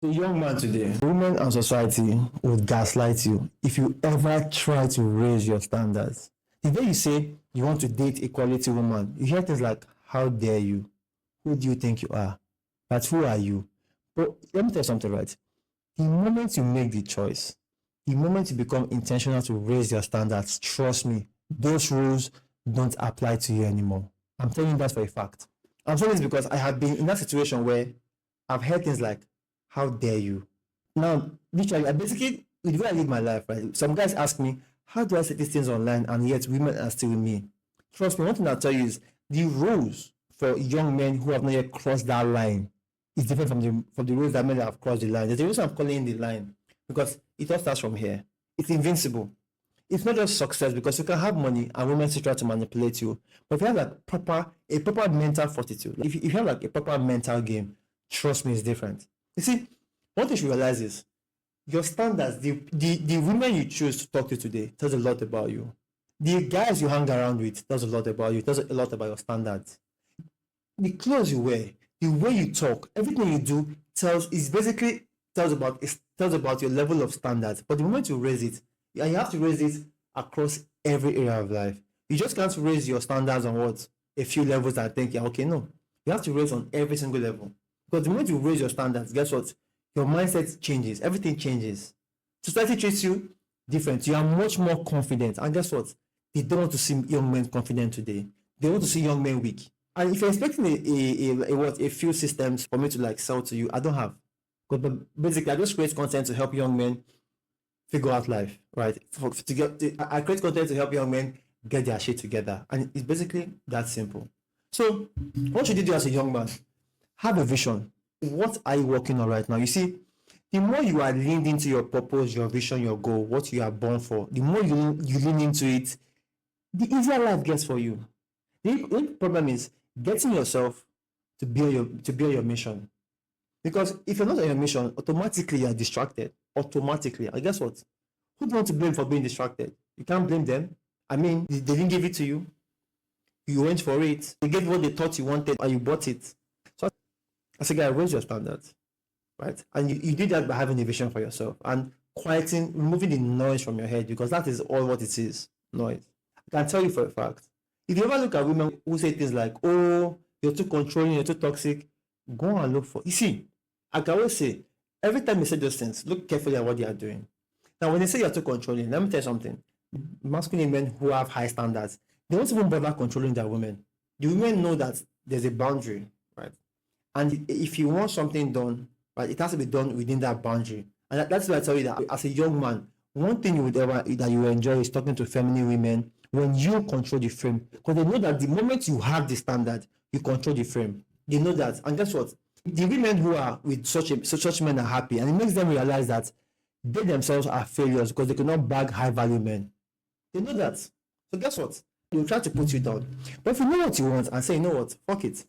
So, young man today, women and society would gaslight you if you ever try to raise your standards. The day you say you want to date a quality woman, you hear things like, how dare you? Who do you think you are? But who are you? But let me tell you something, right? The moment you make the choice, the moment you become intentional to raise your standards, trust me, those rules don't apply to you anymore. I'm telling you that for a fact. I'm saying this because I have been in that situation where I've heard things like, how dare you? Now, literally, I basically, with the way I live my life, right? Some guys ask me, how do I say these things online and yet women are still with me? Trust me, one thing I'll tell you is the rules for young men who have not yet crossed that line is different from the rules that men that have crossed the line. There's a reason I'm calling the line because it all starts from here. It's invincible. It's not just success because you can have money and women still try to manipulate you. But if you have like a proper mental fortitude, like if you have like a proper mental game, trust me, it's different. You see, one thing you realize is your standards, the women you choose to talk to today tells a lot about you. The guys you hang around with tells a lot about you, tells a lot about your standards. The clothes you wear, the way you talk, everything you do tells about your level of standards. But the moment you raise it, and you have to raise it across every area of life. You just can't raise your standards on what a few levels that think, yeah, okay, no. You have to raise on every single level. Because the moment you raise your standards, guess what? Your mindset changes. Everything changes. Society treats you different. You are much more confident. And guess what? They don't want to see young men confident today. They want to see young men weak. And if you're expecting a few systems for me to like sell to you, I don't have. But basically, I just create content to help young men figure out life, right? I create content to help young men get their shit together. And it's basically that simple. So, what should you do as a young man? Have a vision. What are you working on right now? You see, the more you are leaned into your purpose, your vision, your goal, what you are born for, the more you lean into it, the easier life gets for you. The only problem is getting yourself to be on your mission. Because if you're not on your mission, automatically you're distracted. Automatically. And guess what? Who do you want to blame for being distracted? You can't blame them. I mean, they didn't give it to you. You went for it. They gave you what they thought you wanted and you bought it. So as a guy, raise your standards. Right? And you did that by having a vision for yourself and removing the noise from your head, because that is all what it is. Noise. I can tell you for a fact. If you ever look at women who say things like, oh, you're too controlling, you're too toxic, go and look for. You see, I can always say, every time you say those things, look carefully at what they are doing. Now, when they say you're too controlling, let me tell you something. Masculine men who have high standards, they don't even bother controlling their women. The women know that there's a boundary, right? And if you want something done, right, it has to be done within that boundary. And that's why I tell you that as a young man, one thing that you enjoy is talking to feminine women when you control the frame. Because they know that the moment you have the standard, you control the frame. They know that. And guess what? The women who are with such men are happy, and it makes them realize that they themselves are failures because they cannot bag high value men. They know that. So guess what? They'll try to put you down. But if you know what you want and say, you know what, fuck it,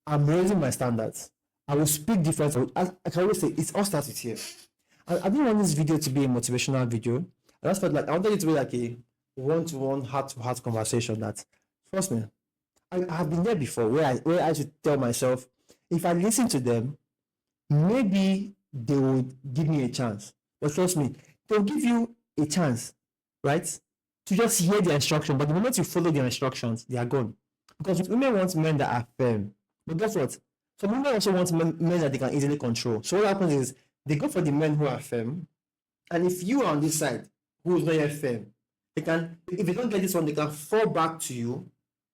I'm raising my standards. I will speak different. I can always say, it all starts with here. I didn't want this video to be a motivational video. I just felt like I wanted it to be like a one-to-one, heart-to-heart conversation that, trust me, I have been there before where I should tell myself, if I listen to them, maybe they would give me a chance. But trust me, they'll give you a chance, right? To just hear the instruction. But the moment you follow their instructions, they are gone. Because women want men that are firm. But guess what? Some women also want men that they can easily control. So what happens is they go for the men who are firm. And if you are on this side, who is not yet firm, if they don't get this one, they can fall back to you.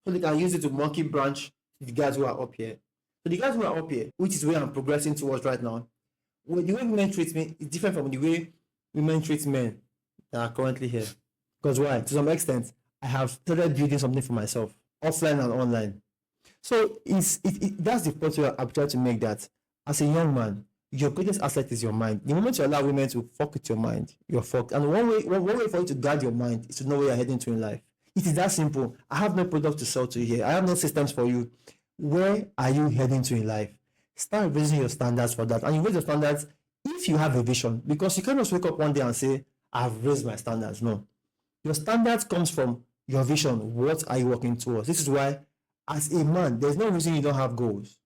So they can use it to monkey branch the guys who are up here. So the guys who are up here, which is where I'm progressing towards right now, the way women treat me is different from the way women treat men that are currently here. Because why? To some extent, I have started building something for myself, offline and online. So that's the point where I'm trying to make, that as a young man, your greatest asset is your mind. The moment you allow women to fuck with your mind, you're fucked. And one way for you to guard your mind is to know where you're heading to in life. It is that simple. I have no product to sell to you here. I have no systems for you. Where are you heading to in life? Start raising your standards for that. And you raise your standards if you have a vision. Because you can't just wake up one day and say, I've raised my standards. No. Your standards comes from your vision. What are you working towards? This is why, as a man, there's no reason you don't have goals.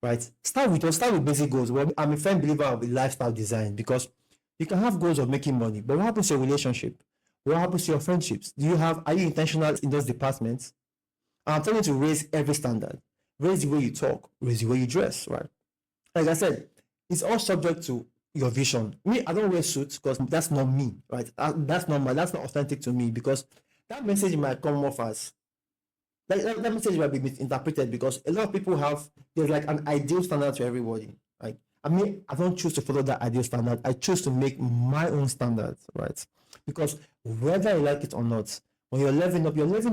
right? Start with basic goals. Well, I'm a firm believer of lifestyle design because you can have goals of making money, but what happens to your relationship? What happens to your friendships? Are you intentional in those departments? I'm telling you to raise every standard. Raise the way you talk, raise the way you dress, right? Like I said, it's all subject to your vision. Me, I don't wear suits because that's not me, right? That's not authentic to me because that message might come off as that message might be misinterpreted because a lot of people there's like an ideal standard to everybody, right? I mean, I don't choose to follow that ideal standard. I choose to make my own standards, right? Because whether you like it or not, when you're leveling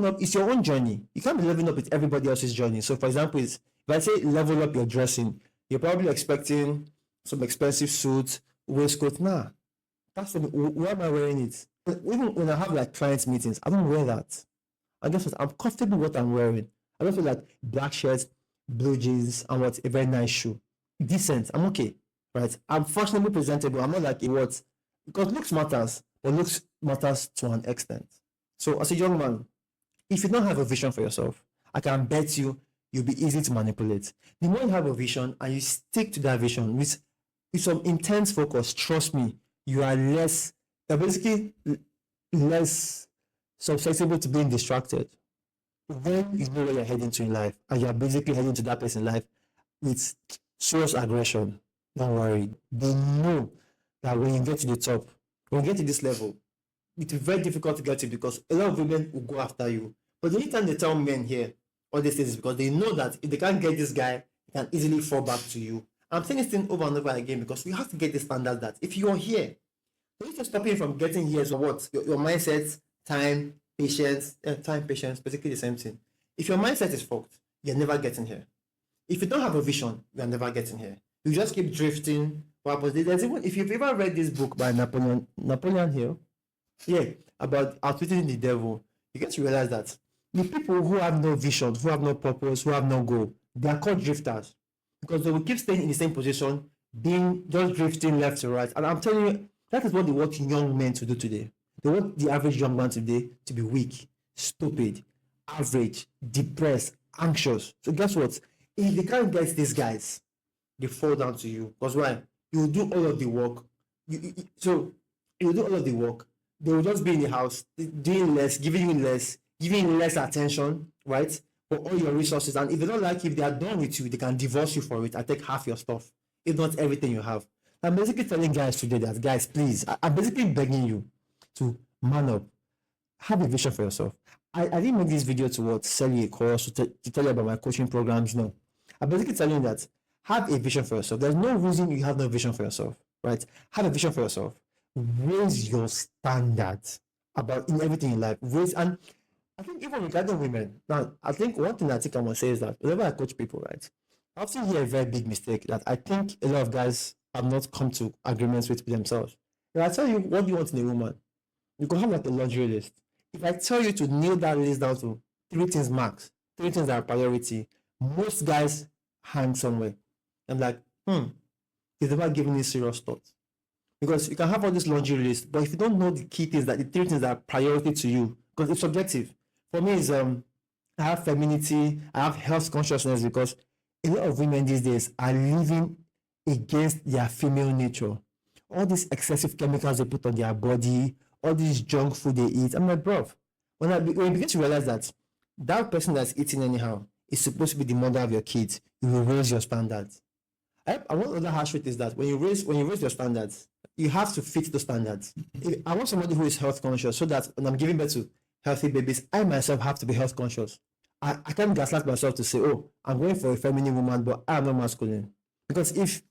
up, it's your own journey. You can't be leveling up with everybody else's journey. So, for example, if I say level up your dressing, you're probably expecting some expensive suits, waistcoat. Nah, why am I wearing it? Even when I have like clients meetings, I don't wear that. I guess I'm comfortable with what I'm wearing. I don't feel like black shirts, blue jeans, and a very nice shoe. Decent. I'm okay, right? I'm fashionably presentable. I'm not like what because looks matters, but looks matters to an extent. So as a young man, if you don't have a vision for yourself, I can bet you'll be easy to manipulate. The more you have a vision and you stick to that vision with some intense focus, trust me, you're basically less susceptible to being distracted. When you know where you're heading to in life and you're basically heading to that place in life with serious aggression, don't worry. They know that when you get to the top, when you get to this level, it's very difficult to get it because a lot of women will go after you. But the only time they tell men here all these things is because they know that if they can't get this guy, they can easily fall back to you. I'm saying this thing over and over again because we have to get the standard that if you're here, the only thing stopping you from getting here is what? Your mindset, time, patience, basically the same thing. If your mindset is fucked, you're never getting here. If you don't have a vision, you're never getting here. You just keep drifting. If you've ever read this book by Napoleon Hill, about outwitting the devil, you get to realize that the people who have no vision, who have no purpose, who have no goal, they are called drifters because they will keep staying in the same position, just drifting left to right. And I'm telling you, that is what they want young men to do today. They want the average young man today to be weak, stupid, average, depressed, anxious. So guess what? If they can't get these guys, they fall down to you. Because why? You will do all of the work. You will do all of the work. They will just be in the house, doing less, giving you less attention, right? For all your resources. And if they don't like you, if they are done with you, they can divorce you for it and take half your stuff, if not everything you have. I'm basically telling guys today that, guys, please, I'm basically begging you to man up, have a vision for yourself. I didn't make this video to sell you a course, to tell you about my coaching programs. No, I'm basically telling you that have a vision for yourself. There's no reason you have no vision for yourself, right? Have a vision for yourself. Raise your standards in everything in life. And I think even regarding women, now I think one thing I think I want to say is that whenever I coach people, right, I often hear a very big mistake that I think a lot of guys have not come to agreements with themselves. If I tell you what you want in a woman, you can have like a laundry list. If I tell you to nail that list down to 3 things max, 3 things that are priority, most guys hang somewhere. I'm like, you've never given me serious thought. Because you can have all this laundry list, but if you don't know the key things, the 3 things that are priority to you, because it's subjective. For me, it's I have femininity, I have health consciousness because a lot of women these days are living against their female nature. All these excessive chemicals they put on their body, all this junk food they eat. I'm like, bro, when you begin to realize that person that's eating anyhow is supposed to be the mother of your kids, you will raise your standards. And one other harsh truth is that when you raise your standards, you have to fit the standards. I want somebody who is health conscious so that when I'm giving birth to healthy babies, I myself have to be health conscious. I can't gaslight myself to say, oh, I'm going for a feminine woman, but I'm not masculine. Because if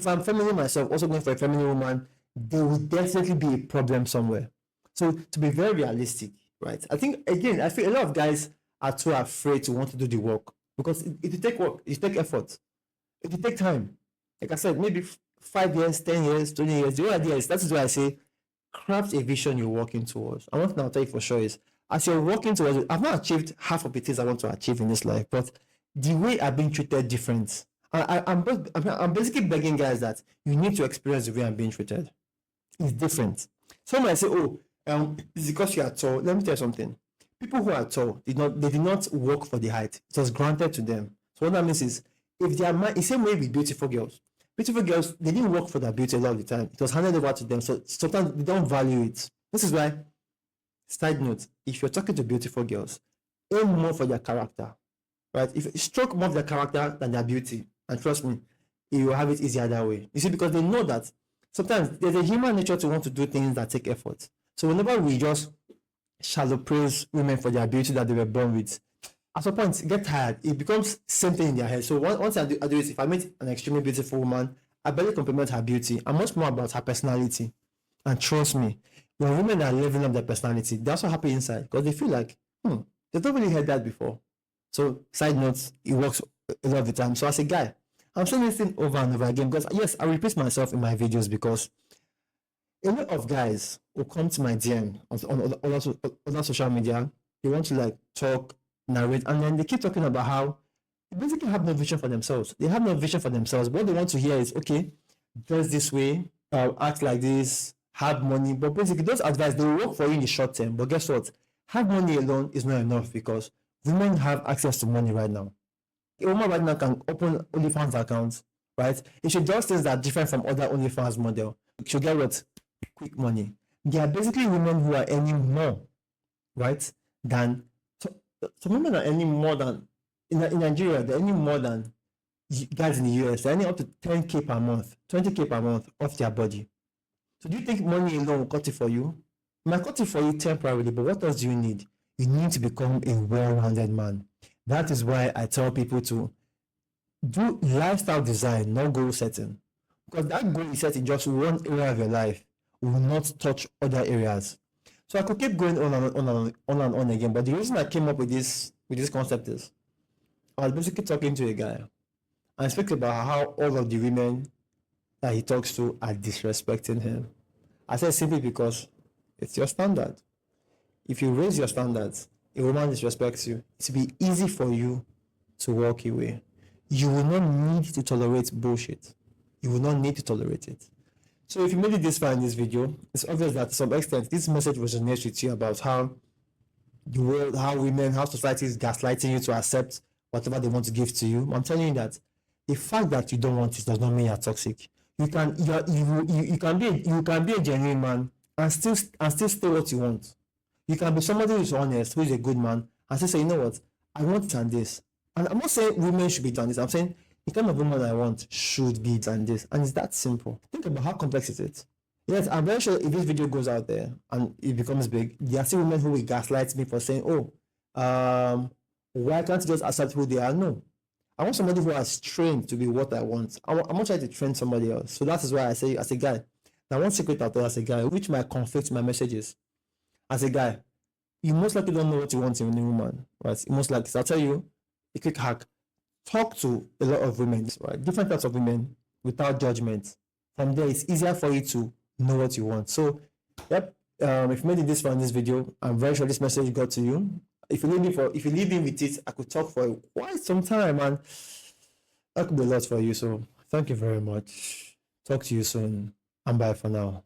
I'm feminine myself, also going for a feminine woman, there will definitely be a problem somewhere. So to be very realistic, right? I think, again, I feel a lot of guys are too afraid to want to do the work because it will take work, it will take effort, it will take time. Like I said, maybe 5 years, 10 years, 20 years. The whole idea is, that is why I say, craft a vision you're working towards. And one thing I'll tell you for sure is, as you're working towards it, I've not achieved half of the things I want to achieve in this life, but the way I've been treated different. I'm basically begging guys that you need to experience the way I'm being treated. It's different. Some might say, oh, it's because you are tall. Let me tell you something. People who are tall, they did not work for the height. It was granted to them. So what that means is, if they are the same way with beautiful girls. Beautiful girls, they didn't work for their beauty a lot of the time. It was handed over to them. So sometimes they don't value it. This is why, side note, if you're talking to beautiful girls, aim more for their character. Right? If you stroke more of their character than their beauty, and trust me, you will have it easier that way. You see, because they know that sometimes there's a human nature to want to do things that take effort. So whenever we just shallow praise women for their beauty that they were born with, at some point get tired. It becomes same thing in their head. So once I do it, if I meet an extremely beautiful woman, I barely compliment her beauty. I'm much more about her personality. And trust me, when women are leveling up their personality, they're also happy inside because they feel like, they've not really heard that before. So side notes, it works a lot of the time. So as a guy, I'm saying this thing over and over again because yes, I repeat myself in my videos because a lot of guys will come to my DM on other social media. They want to like talk, narrate, and then they keep talking about how they basically have no vision for themselves. They have no vision for themselves. What they want to hear is, okay, dress this way, act like this, have money. But basically, those advice, they will work for you in the short term. But guess what? Have money alone is not enough because women have access to money right now. A woman right now can open OnlyFans accounts, right? If she does things that are different from other OnlyFans model, she'll get what? Quick money. There are basically women who are earning more, right? Than some women are earning more than in Nigeria, they're earning more than guys in the US. They're earning up to 10K per month, 20K per month off their body. So do you think money alone will cut it for you? It might cut it for you temporarily, but what else do you need? You need to become a well-rounded man. That is why I tell people to do lifestyle design, not goal setting. Because that goal is set in just one area of your life, will not touch other areas. So I could keep going on again, but the reason I came up with this concept is I was basically talking to a guy and speaking about how all of the women that he talks to are disrespecting him. I said simply because it's your standard. If you raise your standards, a woman disrespects you, it will be easy for you to walk away. You will not need to tolerate bullshit. You will not need to tolerate it. So if you made it this far in this video, it's obvious that to some extent this message resonates with you about how the world, how women, how society is gaslighting you to accept whatever they want to give to you. I'm telling you that the fact that you don't want it does not mean you're toxic. You can be a genuine man and still stay what you want. You can be somebody who's honest, who is a good man, and still say, you know what, I want it and this. And I'm not saying women should be done this. I'm saying the kind of woman I want should be done this. And it's that simple. Think about how complex it is. Yes, I'm very sure if this video goes out there and it becomes big, there are still women who will gaslight me for saying, why can't you just accept who they are? No. I want somebody who has trained to be what I want. I'm not trying to train somebody else. So that is why I say, as a guy, now one secret out there as a guy, which might conflict my messages. As a guy, you most likely don't know what you want in a woman, right? Most likely. So I'll tell you a quick hack. Talk to a lot of women, right? Different types of women without judgment. From there, it's easier for you to know what you want. So, yep. If you made it this far in this video, I'm very sure this message got to you. If you leave me with it, I could talk for quite some time, and that could be a lot for you. So, thank you very much. Talk to you soon, and bye for now.